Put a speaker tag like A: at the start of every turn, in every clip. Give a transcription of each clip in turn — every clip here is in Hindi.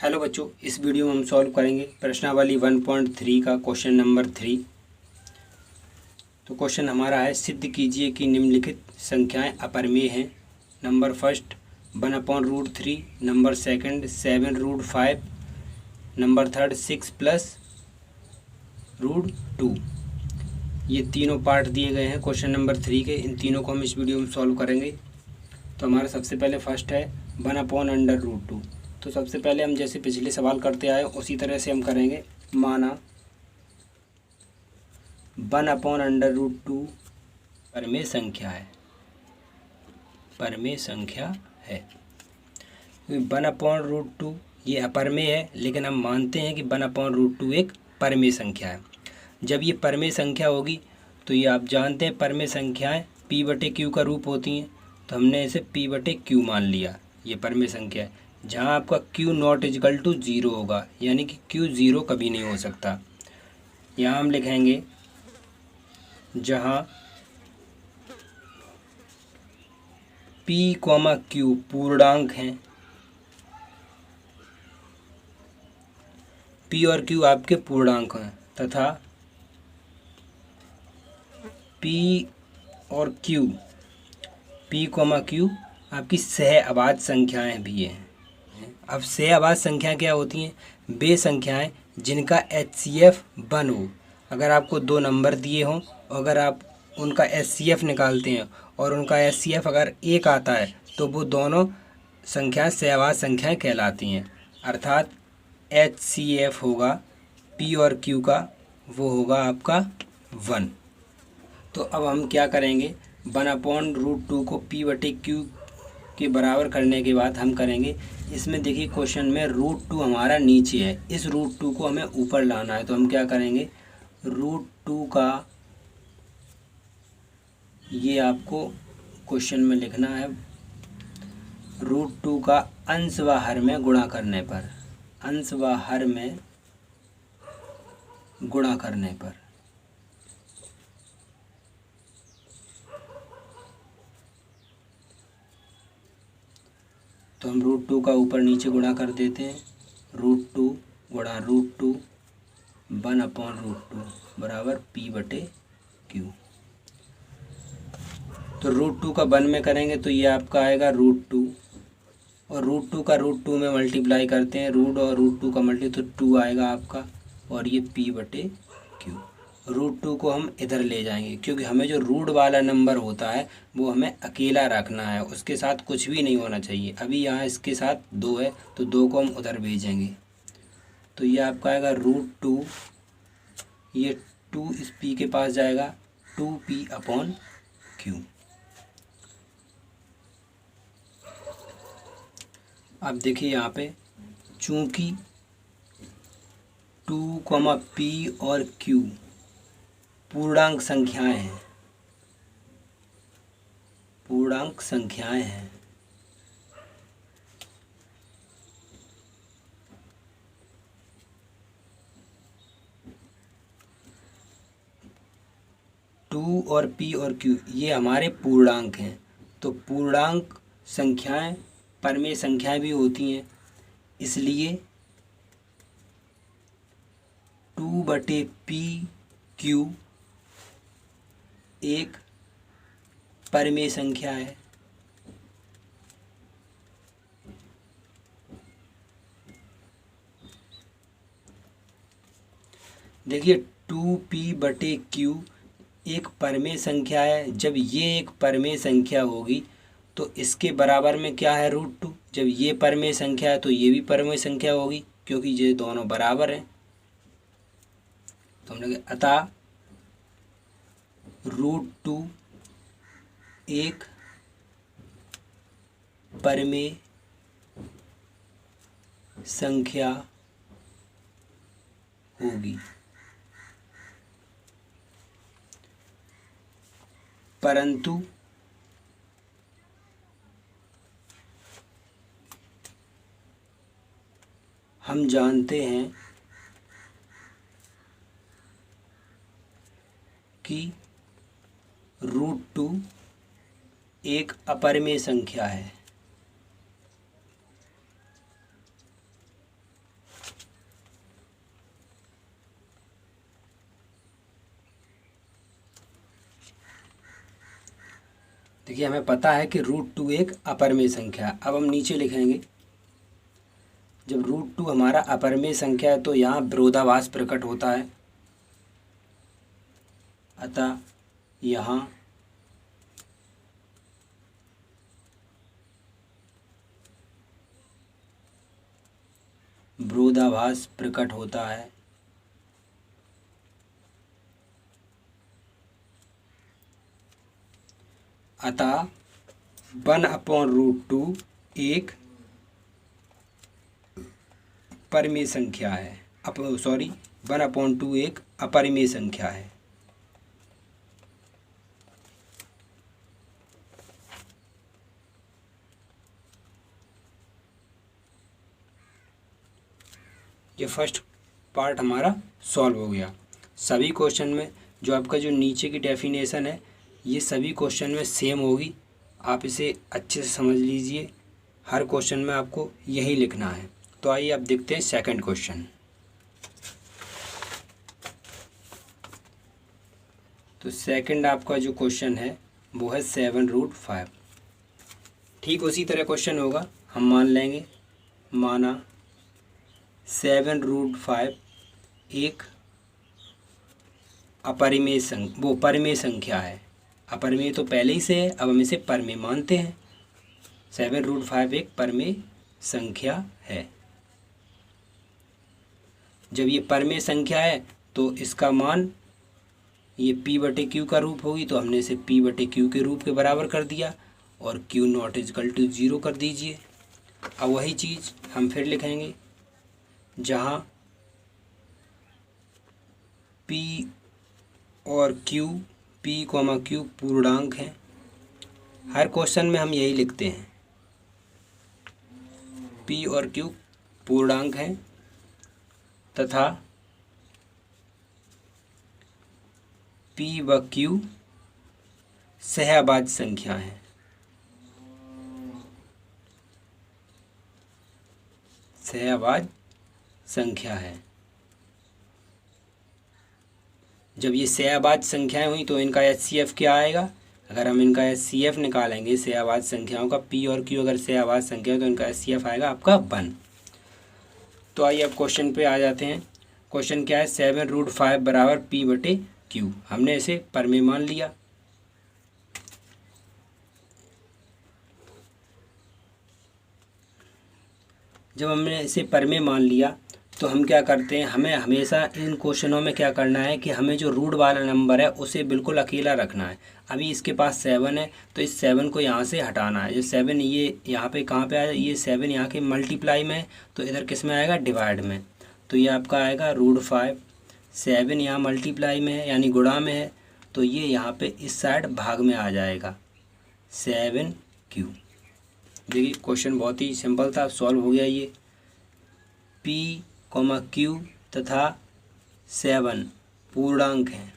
A: हेलो बच्चों, इस वीडियो में हम सॉल्व करेंगे प्रश्नावली 1.3 का क्वेश्चन नंबर 3। तो क्वेश्चन हमारा है, सिद्ध कीजिए कि निम्नलिखित संख्याएं अपरिमेय हैं। Number first 1/√3, number second 7√5, number third 6+√2। ये तीनों पार्ट दिए गए हैं क्वेश्चन नंबर 3 के। इन तीनों को हम इस वीडियो में सॉल्व करेंगे। तो हमारा सबसे पहले फर्स्ट है 1/√2। तो सबसे पहले हम जैसे पिछले सवाल करते आए उसी तरह से हम करेंगे। माना 1/√2 परमेय संख्या है, परमेय संख्या है। 1/√2 ये अपरमेय है, लेकिन हम मानते हैं कि 1/√2 एक परमेय संख्या है। जब ये परमेय संख्या होगी तो ये आप जानते हैं परमेय संख्याएं p/q का रूप होती हैं। तो हमने इसे p/q मान लिया, ये परमेय संख्या है। जहाँ आपका q नॉट इजकल टू 0 होगा, यानी कि q 0 कभी नहीं हो सकता। यहाँ हम लिखेंगे जहाँ p, q पूर्णांक हैं, p और q आपके पूर्णांक हैं, तथा p और q आपकी सह अभाज्य संख्याएं भी हैं। अब सह अभाज्य संख्या क्या होती हैं? वे संख्याएं जिनका HCF 1 हो। अगर आपको दो नंबर दिए हों, अगर आप उनका HCF निकालते हैं और उनका HCF अगर 1 आता है तो वो दोनों संख्याएं सह अभाज्य संख्याएं कहलाती हैं। अर्थात HCF होगा P और Q का, वो होगा आपका 1। तो अब हम क्या करेंगे, 1/√2 को p/q के बराबर करने के बाद हम करेंगे, इसमें देखिए क्वेश्चन में √2 हमारा नीचे है, इस √2 को हमें ऊपर लाना है। तो हम क्या करेंगे, √2 का ये आपको क्वेश्चन में लिखना है, √2 का अंश व हर में गुणा करने पर, अंश व हर में गुणा करने पर तो हम √2 का ऊपर नीचे गुणा कर देते हैं। √2 गुणा √2 1/√2 बराबर p/q। तो √2 का 1 में करेंगे तो ये आपका आएगा √2, और √2 का √2 में मल्टीप्लाई करते हैं, रूट और √2 का मल्टी तो 2 आएगा आपका, और ये p/q। √2 को हम इधर ले जाएंगे, क्योंकि हमें जो रूट वाला नंबर होता है वो हमें अकेला रखना है, उसके साथ कुछ भी नहीं होना चाहिए। अभी यहाँ इसके साथ 2 है तो 2 को हम उधर भेजेंगे। तो ये आपका आएगा √2, ये 2 इस p के पास जाएगा, 2p/q। अब देखिए यहाँ पे चूँकि 2, p और q पूर्णांक संख्याएं हैं, पूर्णांक संख्याएं हैं, टू और p और q ये हमारे पूर्णांक हैं। तो पूर्णांक संख्याएं परमेय संख्याएं भी होती हैं, इसलिए 2/p/q एक परमेय संख्या है। देखिए 2p/q एक परमेय संख्या है। जब ये एक परमेय संख्या होगी तो इसके बराबर में क्या है, √2। जब ये परमेय संख्या है तो ये भी परमेय संख्या होगी, क्योंकि ये दोनों बराबर हैं। तो हमने कहा अतः √2 एक परमेय संख्या होगी। परंतु हम जानते हैं कि √2 एक अपरिमेय संख्या है। देखिए हमें पता है कि √2 एक अपरिमेय संख्या है। अब हम नीचे लिखेंगे, जब √2 हमारा अपरिमेय संख्या है तो यहाँ विरोधाभास प्रकट होता है, अतः यहाँ विरोधाभास प्रकट होता है। अतः 1/√2 एक परिमेय संख्या है। 1/2 एक अपरिमेय संख्या है। ये फर्स्ट पार्ट हमारा सॉल्व हो गया। सभी क्वेश्चन में जो आपका जो नीचे की डेफिनेशन है ये सभी क्वेश्चन में सेम होगी, आप इसे अच्छे से समझ लीजिए। हर क्वेश्चन में आपको यही लिखना है। तो आइए अब देखते हैं सेकंड क्वेश्चन। तो सेकंड आपका जो क्वेश्चन है वो है 7√5। ठीक उसी तरह क्वेश्चन होगा, हम मान लेंगे, माना 7√5 एक परिमेय संख्या है। अपरिमेय तो पहले ही से है, अब हम इसे परिमेय मानते हैं। 7√5 एक परिमेय संख्या है। जब ये परिमेय संख्या है तो इसका मान ये P/Q का रूप होगी, तो हमने इसे P/Q के रूप के बराबर कर दिया और Q0 कर दीजिए। अब वही चीज़ हम फिर लिखेंगे, जहाँ P और Q पूर्णांक हैं। हर क्वेश्चन में हम यही लिखते हैं, P और Q पूर्णांक हैं तथा P व Q सहअभाज्य संख्या हैं। सहअभाज्य संख्या है। जब ये सहअभाज्य संख्याएं हुई तो इनका HCF क्या आएगा? अगर हम इनका HCF निकालेंगे सहअभाज्य संख्याओं का, P और Q अगर सहअभाज्य संख्या है तो इनका HCF आएगा आपका 1। तो आइए अब क्वेश्चन पे आ जाते हैं। क्वेश्चन क्या है? 7√5 बराबर P/Q। हमने इसे परिमेय मान लिया। जब हमने इसे परिमेय मान लिया तो हम क्या करते हैं, हमें हमेशा इन क्वेश्चनों में क्या करना है कि हमें जो रूट वाला नंबर है उसे बिल्कुल अकेला रखना है। अभी इसके पास 7 है तो इस 7 को यहाँ से हटाना है। जो 7 ये यहाँ पे कहाँ पे आया, ये 7 यहाँ के मल्टीप्लाई में है तो इधर किस में आएगा? डिवाइड में। तो ये आपका आएगा √5। 7 यहाँ मल्टीप्लाई में है यानी गुणा में है, तो ये यहाँ पे इस साइड भाग में आ जाएगा 7Q। देखिए क्वेश्चन बहुत ही सिंपल था, सॉल्व हो गया। ये P, Q तथा 7 पूर्णांक हैं,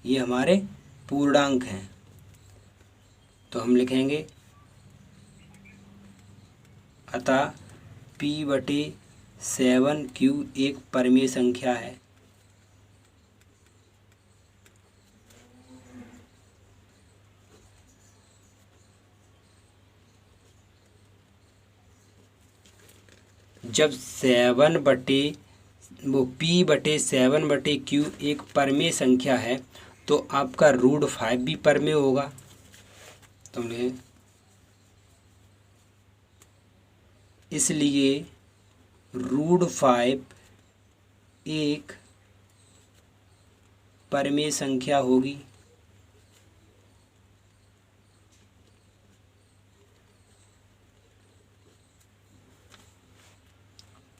A: ये हमारे पूर्णांक हैं। तो हम लिखेंगे अतः P/7Q एक परिमेय संख्या है। जब P/7/Q एक परिमेय संख्या है तो आपका √5 भी परिमेय होगा। तो इसलिए √5 एक परिमेय संख्या होगी।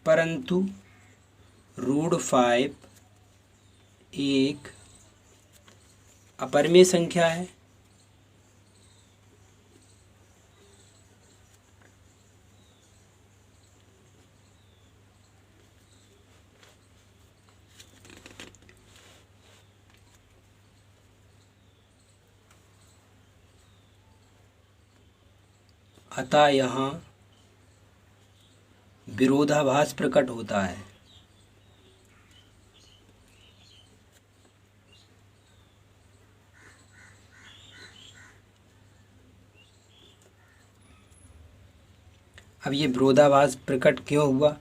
A: परंतु √5 एक अपरिमेय संख्या है। अतः यहाँ विरोधाभास प्रकट होता है। अब ये विरोधाभास प्रकट क्यों हुआ?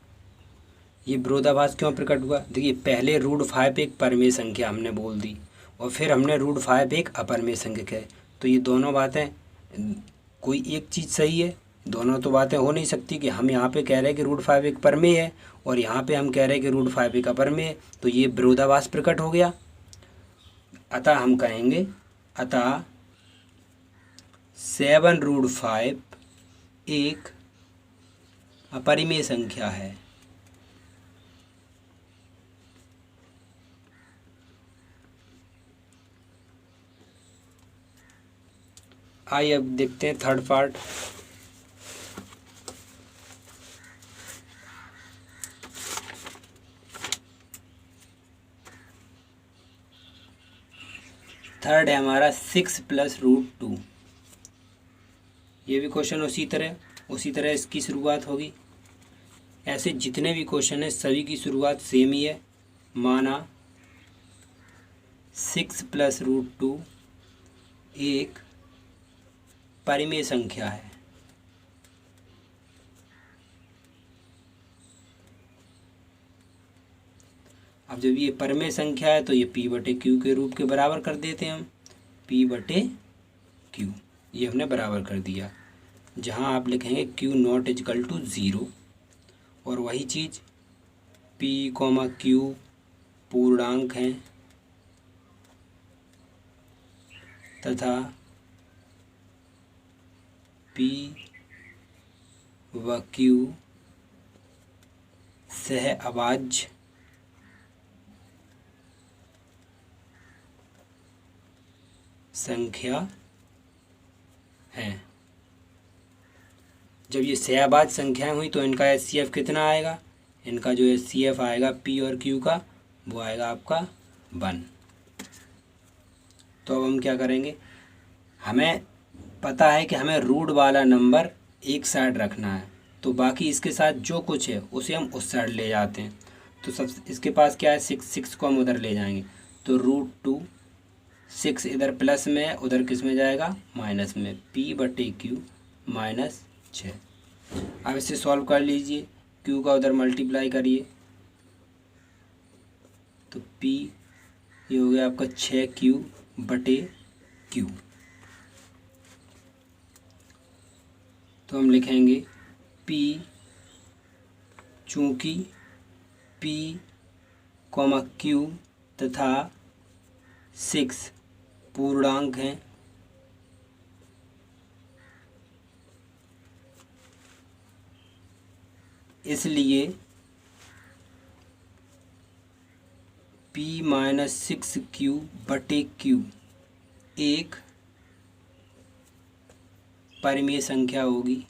A: ये विरोधाभास क्यों प्रकट हुआ? देखिए, पहले √5 एक परमेय संख्या हमने बोल दी और फिर हमने √5 एक अपरमेय संख्या है। तो ये दोनों बातें, कोई एक चीज़ सही है, दोनों तो बातें हो नहीं सकती कि हम यहाँ पे कह रहे हैं कि √5 एक परमेय है और यहाँ पे हम कह रहे हैं कि √5 एक अपरमेय है। तो ये विरोधाभास प्रकट हो गया। अतः हम कहेंगे, अतः 7√5 एक अपरिमेय संख्या है। आइए अब देखते हैं थर्ड पार्ट। थर्ड है हमारा 6 + √2। ये भी क्वेश्चन उसी तरह इसकी शुरुआत होगी। ऐसे जितने भी क्वेश्चन हैं सभी की शुरुआत सेम ही है। माना 6 + √2 एक परिमेय संख्या है। अब जब ये परिमेय संख्या है तो ये P/Q के रूप के बराबर कर देते हैं हम। P/Q ये हमने बराबर कर दिया, जहाँ आप लिखेंगे Q0 = 0 और वही चीज़ P, Q पूर्णांक हैं तथा P व Q सह अभाज्य संख्या है। जब ये सहअभाज्य संख्याएं हुई तो इनका HCF कितना आएगा? इनका जो HCF आएगा P और Q का, वो आएगा आपका 1। तो अब हम क्या करेंगे, हमें पता है कि हमें रूट वाला नंबर एक साइड रखना है, तो बाकी इसके साथ जो कुछ है उसे हम उस साइड ले जाते हैं। तो सब इसके पास क्या है, 6 को हम उधर ले जाएंगे। तो √2 6 इधर प्लस में, उधर किस में जाएगा, माइनस में। P/Q -6। अब इसे सॉल्व कर लीजिए, Q का उधर मल्टीप्लाई करिए तो P ये हो गया आपका 6Q/Q। तो हम लिखेंगे P, चूँकि P, Q तथा 6 पूर्णांक हैं, इसलिए P - 6Q/Q एक परिमेय संख्या होगी।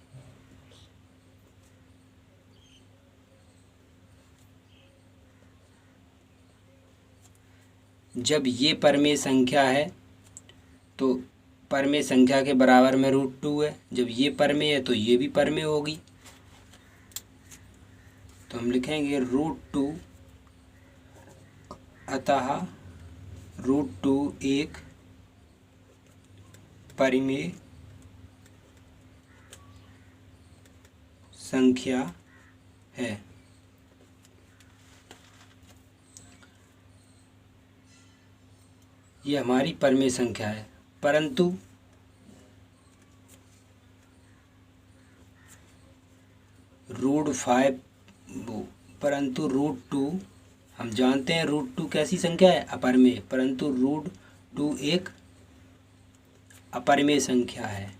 A: जब ये परिमेय संख्या है तो परिमेय संख्या के बराबर में √2 है। जब ये परिमेय है तो ये भी परिमेय होगी। तो हम लिखेंगे √2, अतः √2 एक परिमेय संख्या है। ये हमारी परिमेय संख्या है, परंतु √2 हम जानते हैं √2 कैसी संख्या है, अपरिमेय, परंतु √2 एक अपरिमेय संख्या है।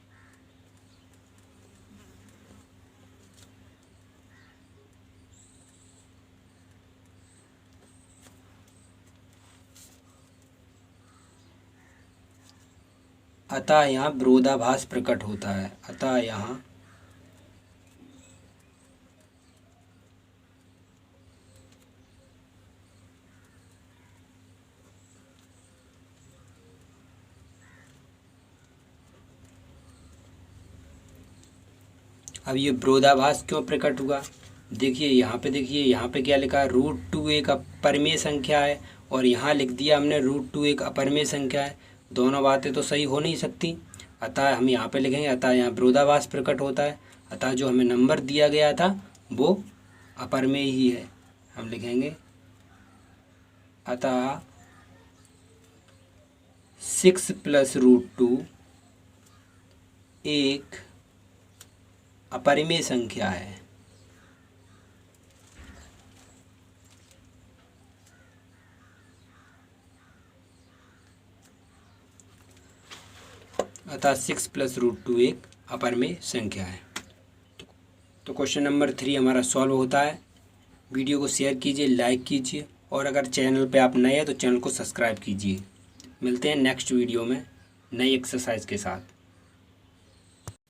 A: अतः यहाँ विरोधाभास प्रकट होता है। अतः यहाँ अब ये विरोधाभास क्यों प्रकट हुआ? देखिए यहाँ पे क्या लिखा है, √2 एक अपरिमेय संख्या है और यहाँ लिख दिया हमने √2 एक अपरिमेय संख्या है। दोनों बातें तो सही हो नहीं सकती। अतः हम यहाँ पे लिखेंगे, अतः यहाँ विरोधाभास प्रकट होता है। अतः जो हमें नंबर दिया गया था वो अपर में ही है। हम लिखेंगे अतः 6 + √2 एक अपरिमेय संख्या है। अतः 6 + √2 एक अपरिमेय संख्या है। तो क्वेश्चन नंबर 3 हमारा सॉल्व होता है। वीडियो को शेयर कीजिए, लाइक कीजिए, और अगर चैनल पे आप नए हैं तो चैनल को सब्सक्राइब कीजिए। मिलते हैं नेक्स्ट वीडियो में नई एक्सरसाइज के साथ।